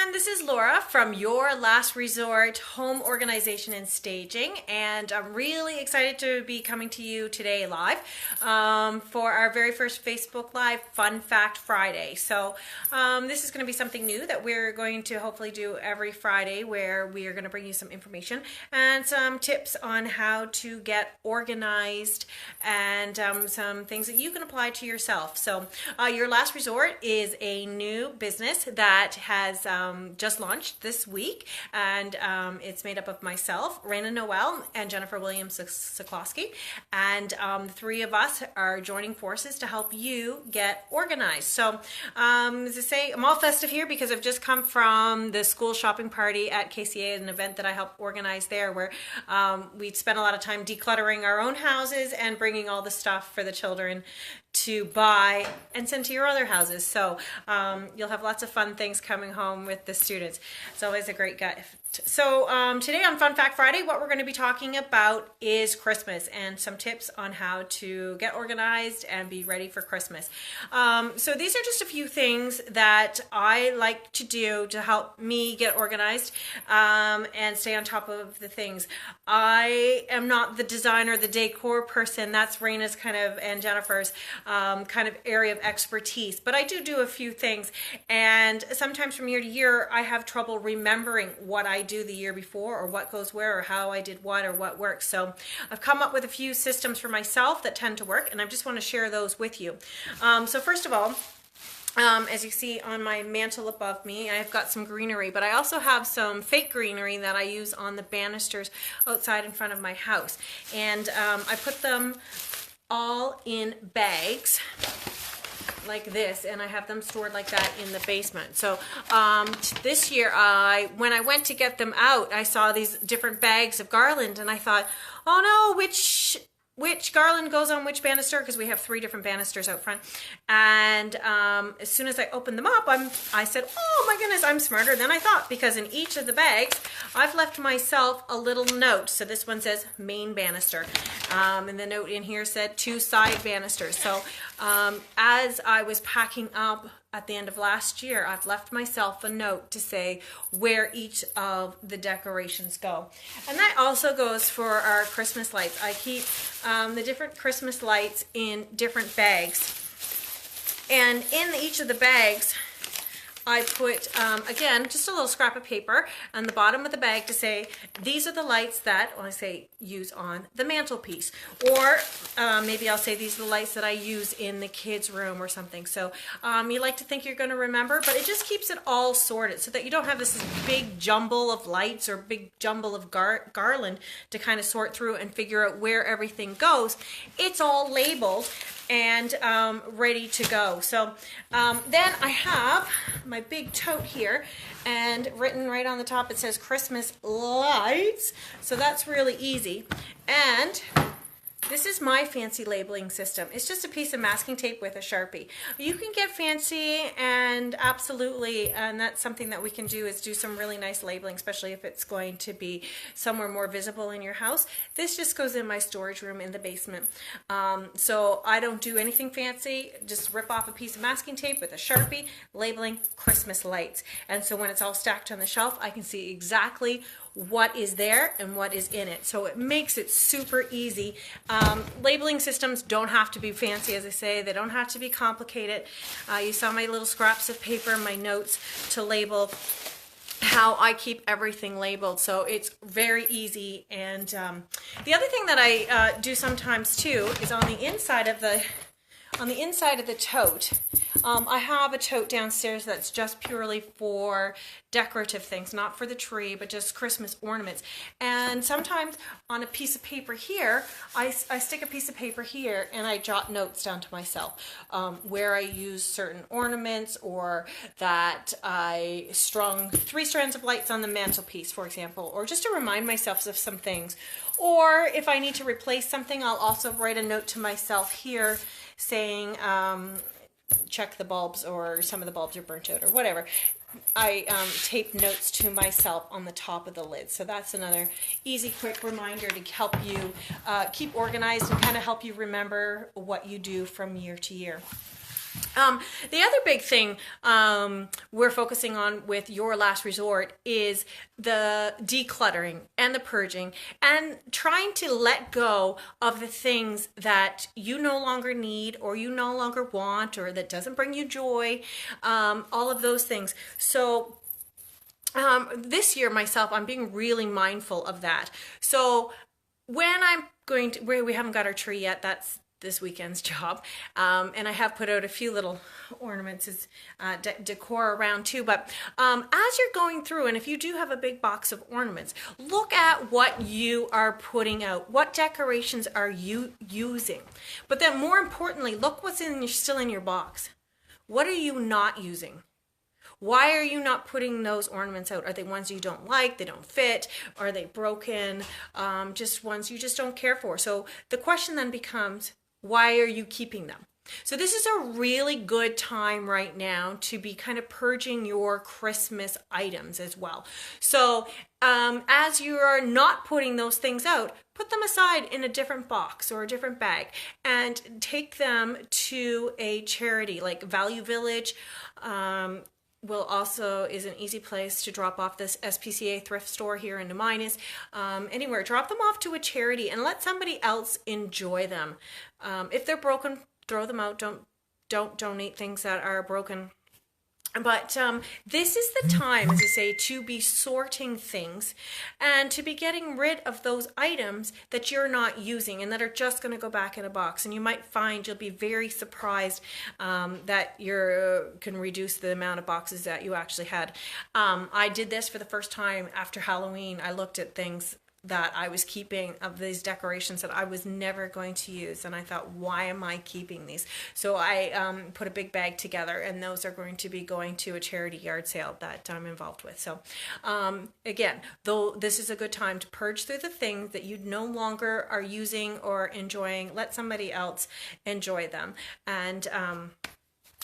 everyone, this is Laura from Your Last Resort Home Organization and Staging, and I'm really excited to be coming to you today live for our very first Facebook Live Fun Fact Friday. So this is going to be something new that we're going to hopefully do every Friday, where we are going to bring you some information and some tips on how to get organized and some things that you can apply to yourself. So Your Last Resort is a new business that has just launched this week, and it's made up of myself, Raina Noel, and Jennifer Williams-Sokolowski, and the three of us are joining forces to help you get organized. So as I say, I'm all festive here because I've just come from the school shopping party at KCA, an event that I helped organize there, where we spent a lot of time decluttering our own houses and bringing all the stuff for the children to buy and send to your other houses. So you'll have lots of fun things coming home with the students. It's always a great gift. So today on Fun Fact Friday, what we're going to be talking about is Christmas and some tips on how to get organized and be ready for Christmas. So these are just a few things that I like to do to help me get organized and stay on top of the things. I am not the designer, the decor person. That's Raina's and Jennifer's kind of area of expertise. But I do a few things, and sometimes from year to year I have trouble remembering what I do the year before, or what goes where, or how I did what, or what works. So I've come up with a few systems for myself that tend to work, and I just want to share those with you. So first of all, as you see on my mantle above me, I've got some greenery, but I also have some fake greenery that I use on the banisters outside in front of my house. And I put them all in bags like this, and I have them stored like that in the basement. So this year, when I went to get them out, I saw these different bags of garland, and I thought, oh no, which garland goes on which banister, because we have 3 different banisters out front. And as soon as I opened them up, I said, oh my goodness, I'm smarter than I thought, because in each of the bags I've left myself a little note. So this one says main banister, and the note in here said 2 side banisters. So as I was packing up at the end of last year, I've left myself a note to say where each of the decorations go. And that also goes for our Christmas lights. I keep the different Christmas lights in different bags. And in each of the bags, I put, again, just a little scrap of paper on the bottom of the bag to say, these are the lights that, when I say use on the mantelpiece. Or maybe I'll say these are the lights that I use in the kids' room or something. So you like to think you're going to remember, but it just keeps it all sorted so that you don't have this big jumble of lights or big jumble of garland to kind of sort through and figure out where everything goes. It's all labeled and ready to go. So then I have my big tote here, and written right on the top it says Christmas lights. So that's really easy. And this is my fancy labeling system. It's just a piece of masking tape with a Sharpie. You can get fancy, and absolutely, and that's something that we can do, is do some really nice labeling, especially if it's going to be somewhere more visible in your house. This just goes in my storage room in the basement. So I don't do anything fancy, just rip off a piece of masking tape with a Sharpie, labeling Christmas lights. And so when it's all stacked on the shelf, I can see exactly what is there and what is in it. So it makes it super easy. Labeling systems don't have to be fancy, as I say. They don't have to be complicated. You saw my little scraps of paper, my notes to label how I keep everything labeled. So it's very easy. And the other thing that I do sometimes too is on the inside of the tote, I have a tote downstairs that's just purely for decorative things, not for the tree, but just Christmas ornaments. And sometimes on a piece of paper here, I stick a piece of paper here and I jot notes down to myself where I use certain ornaments, or that I strung 3 strands of lights on the mantelpiece, for example, or just to remind myself of some things. Or if I need to replace something, I'll also write a note to myself here saying, check the bulbs, or some of the bulbs are burnt out, or whatever. I tape notes to myself on the top of the lid. So that's another easy, quick reminder to help you keep organized and kind of help you remember what you do from year to year. The other big thing we're focusing on with Your Last Resort is the decluttering and the purging and trying to let go of the things that you no longer need or you no longer want or that doesn't bring you joy, all of those things. So this year myself, I'm being really mindful of that. So when I'm going to, we haven't got our tree yet, that's this weekend's job, and I have put out a few little ornaments as decor around too, but as you're going through, and if you do have a big box of ornaments, look at what you are putting out. What decorations are you using? But then more importantly, look what's still in your box. What are you not using? Why are you not putting those ornaments out? Are they ones you don't like, they don't fit, are they broken, just ones you just don't care for? So the question then becomes, why are you keeping them? So this is a really good time right now to be kind of purging your Christmas items as well. So as you are not putting those things out, put them aside in a different box or a different bag and take them to a charity like Value Village. Is an easy place to drop off this SPCA thrift store here in Des Moines. Anywhere, drop them off to a charity and let somebody else enjoy them. If they're broken, throw them out. Don't donate things that are broken. But this is the time, as I say, to be sorting things and to be getting rid of those items that you're not using and that are just going to go back in a box. And you might find you'll be very surprised that you can reduce the amount of boxes that you actually had. I did this for the first time after Halloween. I looked at things that I was keeping of these decorations that I was never going to use, and I thought, why am I keeping these? So I put a big bag together, and those are going to be going to a charity yard sale that I'm involved with. So again, though this is a good time to purge through the things that you no longer are using or enjoying, let somebody else enjoy them, and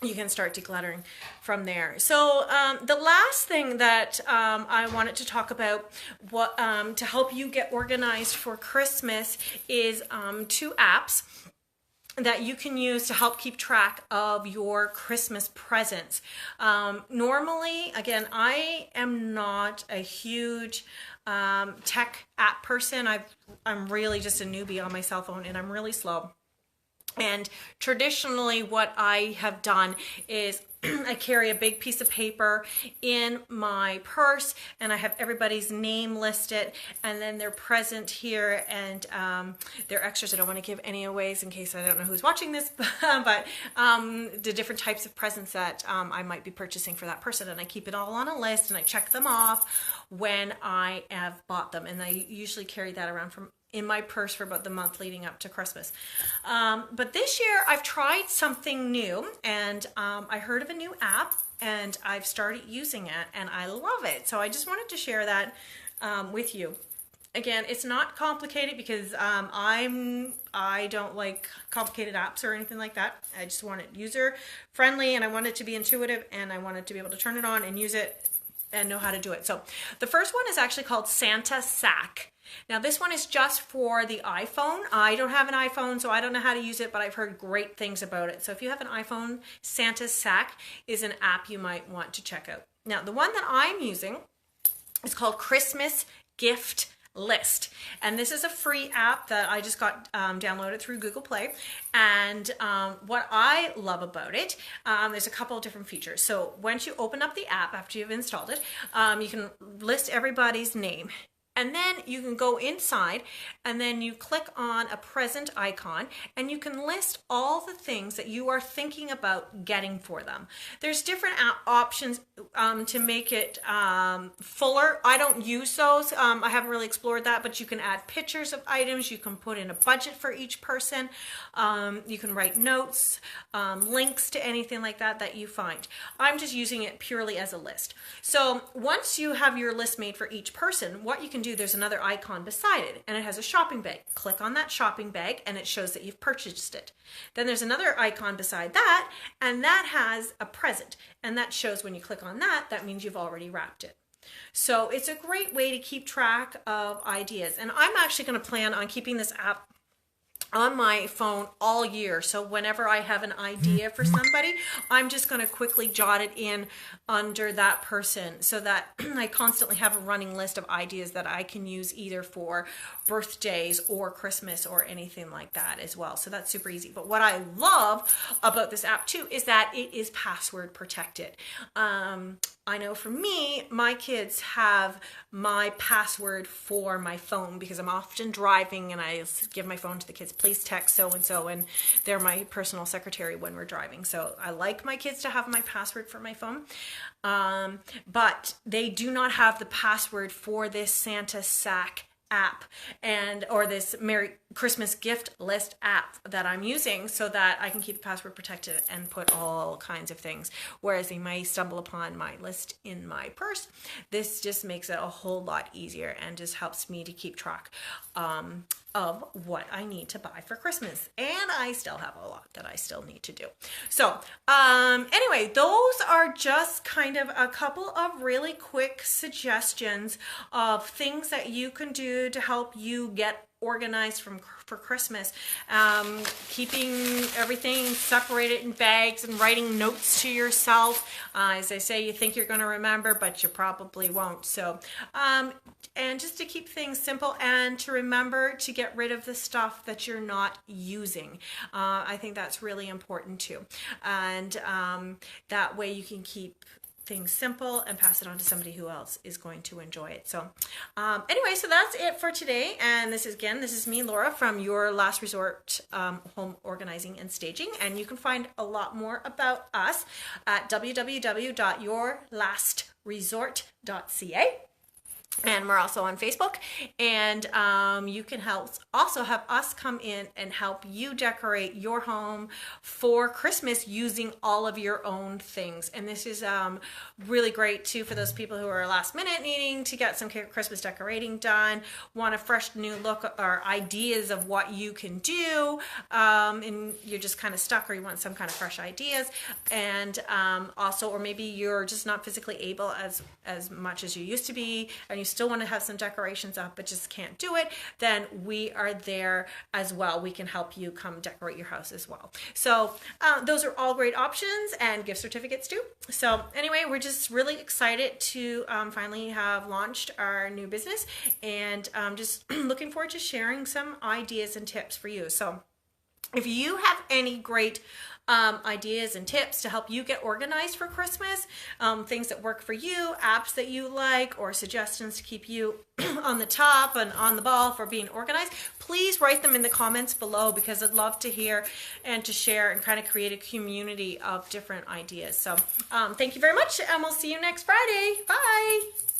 you can start decluttering from there. So the last thing that I wanted to talk about to help you get organized for Christmas is 2 apps that you can use to help keep track of your Christmas presents. Normally, again, I am not a huge tech app person. I'm really just a newbie on my cell phone and I'm really slow. And traditionally what I have done is I carry a big piece of paper in my purse and I have everybody's name listed and then they're present here and they're extras. I don't want to give any aways in case I don't know who's watching this, but the different types of presents that I might be purchasing for that person, and I keep it all on a list and I check them off when I have bought them, and I usually carry that around in my purse for about the month leading up to Christmas. But this year I've tried something new, and I heard of a new app and I've started using it and I love it. So I just wanted to share that with you. Again, it's not complicated because I don't like complicated apps or anything like that. I just want it user friendly and I want it to be intuitive and I want it to be able to turn it on and use it and know how to do it. So the first one is actually called Santa Sack. Now this one is just for the iPhone. I don't have an iPhone, so I don't know how to use it, but I've heard great things about it. So if you have an iPhone, Santa Sack is an app you might want to check out. Now the one that I'm using is called Christmas Gift List, and this is a free app that I just got downloaded through Google Play. And what I love about it, there's a couple of different features. So once you open up the app after you've installed it, you can list everybody's name. And then you can go inside and then you click on a present icon and you can list all the things that you are thinking about getting for them. There's different options to make it fuller. I don't use those. I haven't really explored that, but you can add pictures of items. You can put in a budget for each person. You can write notes, links to anything like that that you find. I'm just using it purely as a list. So once you have your list made for each person, what you can do, there's another icon beside it and it has a shopping bag. Click on that shopping bag and it shows that you've purchased it. Then there's another icon beside that and that has a present, and that shows when you click on that, that means you've already wrapped it. So it's a great way to keep track of ideas, and I'm actually going to plan on keeping this app on my phone all year. So whenever I have an idea for somebody, I'm just going to quickly jot it in under that person so that I constantly have a running list of ideas that I can use either for birthdays or Christmas or anything like that as well. So that's super easy. But what I love about this app too is that it is password protected. I know for me, my kids have my password for my phone because I'm often driving and I give my phone to the kids, please text so-and-so, and they're my personal secretary when we're driving. So I like my kids to have my password for my phone. But they do not have the password for this Santa Sack app or this Merry Christmas gift list app that I'm using so that I can keep the password protected and put all kinds of things, whereas they may stumble upon my list in my purse. This just makes it a whole lot easier and just helps me to keep track of what I need to buy for Christmas, and I still have a lot that I still need to do. So anyway, those are just kind of a couple of really quick suggestions of things that you can do to help you get organized for Christmas. Keeping everything separated in bags and writing notes to yourself. As I say, you think you're going to remember, but you probably won't. So, and just to keep things simple and to remember to get rid of the stuff that you're not using. I think that's really important too. And that way you can keep things simple and pass it on to somebody who else is going to enjoy it. So anyway, so that's it for today. And this is me, Laura, from Your Last Resort Home Organizing and Staging. And you can find a lot more about us at www.yourlastresort.ca. And we're also on Facebook, and you can also have us come in and help you decorate your home for Christmas using all of your own things. And this is really great too for those people who are last minute needing to get some Christmas decorating done, want a fresh new look or ideas of what you can do, and you're just kind of stuck or you want some kind of fresh ideas. And also, or maybe you're just not physically able as much as you used to be, and you still want to have some decorations up but just can't do it, then we are there as well. We can help you come decorate your house as well. So those are all great options, and gift certificates too. So anyway, we're just really excited to finally have launched our new business, and just looking forward to sharing some ideas and tips for you. So if you have any great ideas and tips to help you get organized for Christmas, things that work for you, apps that you like, or suggestions to keep you on the top and on the ball for being organized, please write them in the comments below, because I'd love to hear and to share and kind of create a community of different ideas. So thank you very much, and we'll see you next Friday. Bye.